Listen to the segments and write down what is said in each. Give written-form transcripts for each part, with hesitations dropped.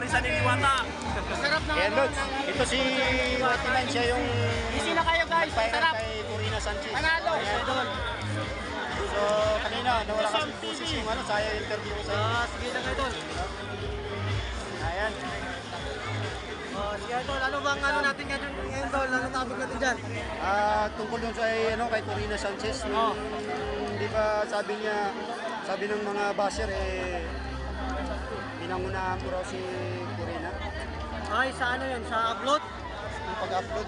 Parisan ni Diwata. Sarap na Ayan, Lods. Ito si Watiman, siya yung Easy na kayo guys, sarap. kay Corina Sanchez. Panalo. So, kanina, nawala kasi pusis yung saya interview ko sa Sige lang idol. Ayan. Sige idol, ano bang ano natin ngayon idol? Ano topic natin dyan? Tungkol dun sa kay Corina Sanchez, di ba sabi ng mga basher, pinangunahan ko raw si Corina, Ay, sa ano yun? Sa upload? yung pag-upload.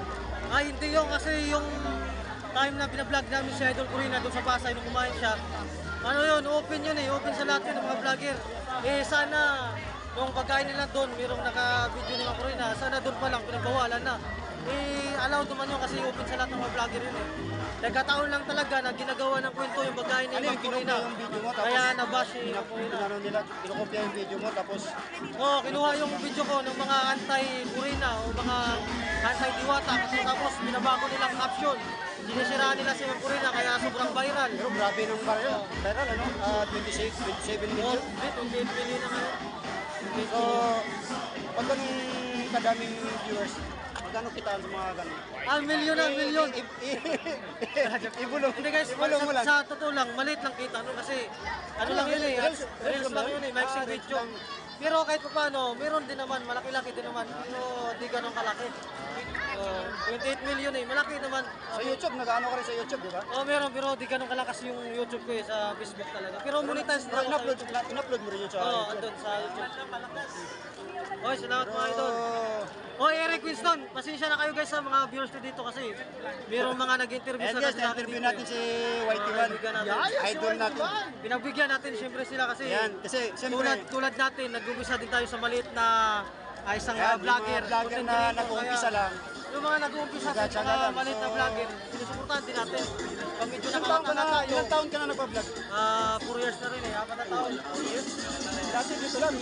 Ay, hindi yun kasi yung time na binablog namin si Idol Corina doon sa Pasay nung kumain siya. Ano yun, open yun open sa lahat yun ng mga vlogger. Sana nung pagkain nila doon, mayroong naka-video ni mga Corina, sana doon pa lang pinagbawalan na. Allowed naman yun kasi open sa lahat ng mga vlogger yun Nagkataon lang talaga na ginagawa ng kwento yung pagkain ni Ano Mga yung Corina. yung video mo, tapos Kaya nabash si Corina. nila, kinokopya yung video mo, tapos Kinuha yung video ko ng mga anti-Corina o mga anti-Diwata kasi tapos binabago nilang caption. Sinisiraan nila si Mang Corina kaya sobrang viral. pero grabe ng viral, ano? 27 million. 28 million naman. So, pag ganun kadaming viewers, magkano kitaan sa mga ganun? Milyon na, milyon. Ibulong. Hindi guys, Ibulong mo lang. sa totoo lang, maliit lang kita. Kasi ano lang yun reels lang yun mixing video. Pero kahit pa paano, meron din naman, malaki-laki din naman. Pero di ganun kalaki. 28 million malaki naman. Sa YouTube, nag-ano ka rin sa YouTube, di ba? Meron, pero di ganun kalakas yung YouTube ko sa Facebook talaga. Pero monetize na ako sa YouTube. In-upload mo rin yun sa Andun sa YouTube. Salamat mga idol. Eric Winston, pasensya na kayo guys sa mga viewers ko dito kasi mayroong mga nag-interview And sa guys, na-interview natin si Whitey One. Idol natin. Pinagbigyan natin siyempre sila kasi Yan, kasi siyempre, tulad natin, nag-umpisa din tayo sa maliit na isang Yan, vlogger. yung mga vlogger na Content nag-uumpisa creator. lang. Yung mga nag-uumpisa sa Nagtsatsaga mga lang. maliit na vlogger, sinusuportahan din natin. Pag medyo ilang taon ka nakakatanda tayo, ilang taon ka na nagpa-vlog? 4 years na rin 4 na taon. Dati dito lang.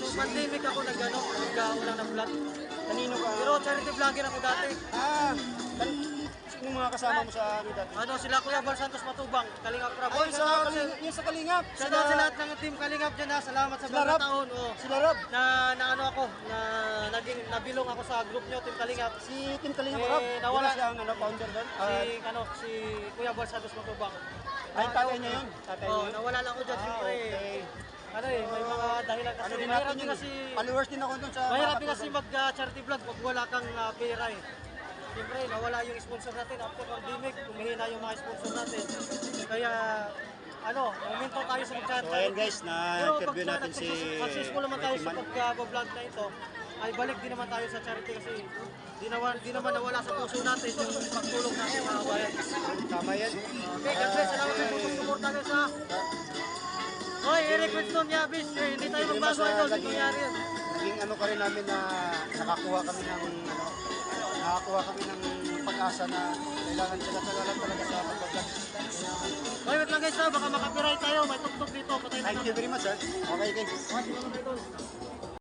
Pandemic ako nag-una ng vlog. Kanino ka? Pero charity vlogger ako dati. Sino mga kasama mo sa ano dati? Sila Kuya Bal Santos Matubang, Kalingap Rab. Ay, yung sa Kalingap. Shoutout sa lahat ng team Kalingap dyan Salamat sa Sila mga Rab. taon. Sila Rob. Na ano ako, na nabilong ako sa group nyo, Team Kalingap. Si Team Kalingap Rob. Nawala siyang founder doon. si Kuya Bal Santos Matubang. Ay, tatay niya yun. Tatay niya yun. Nawala lang ako dyan, siyempre. Okay. May mga dahilan kasi. Ano din Mahirap natin din yun. kasi, Followers din ako doon sa... mahirap din kasi mag-charity vlog pag wala kang pera Siyempre, nawala yung sponsor natin after pandemic, humihina yung mga sponsor natin. Kaya, momento tayo sa mag-charity. So, ayan guys, na-interview natin si successful naman tayo sa Whitey pag-vlog na ito, ay balik din naman tayo sa charity kasi di naman nawala sa puso natin yung pagtulong natin mga bayan. Tama yan. Okay, God bless. Salamat sa puso support natin sa... Eric Winston, Yabis. Hindi tayo magbago idol. Hindi nangyari yan. Naging ano ka rin namin na nakakuha kami ng pag-asa na kailangan sila lang talaga sa pag-vlog. Wait lang guys baka makapiright tayo. May tuktok dito. Patay na Thank you very much, sir. Okay, guys. Salamat idol.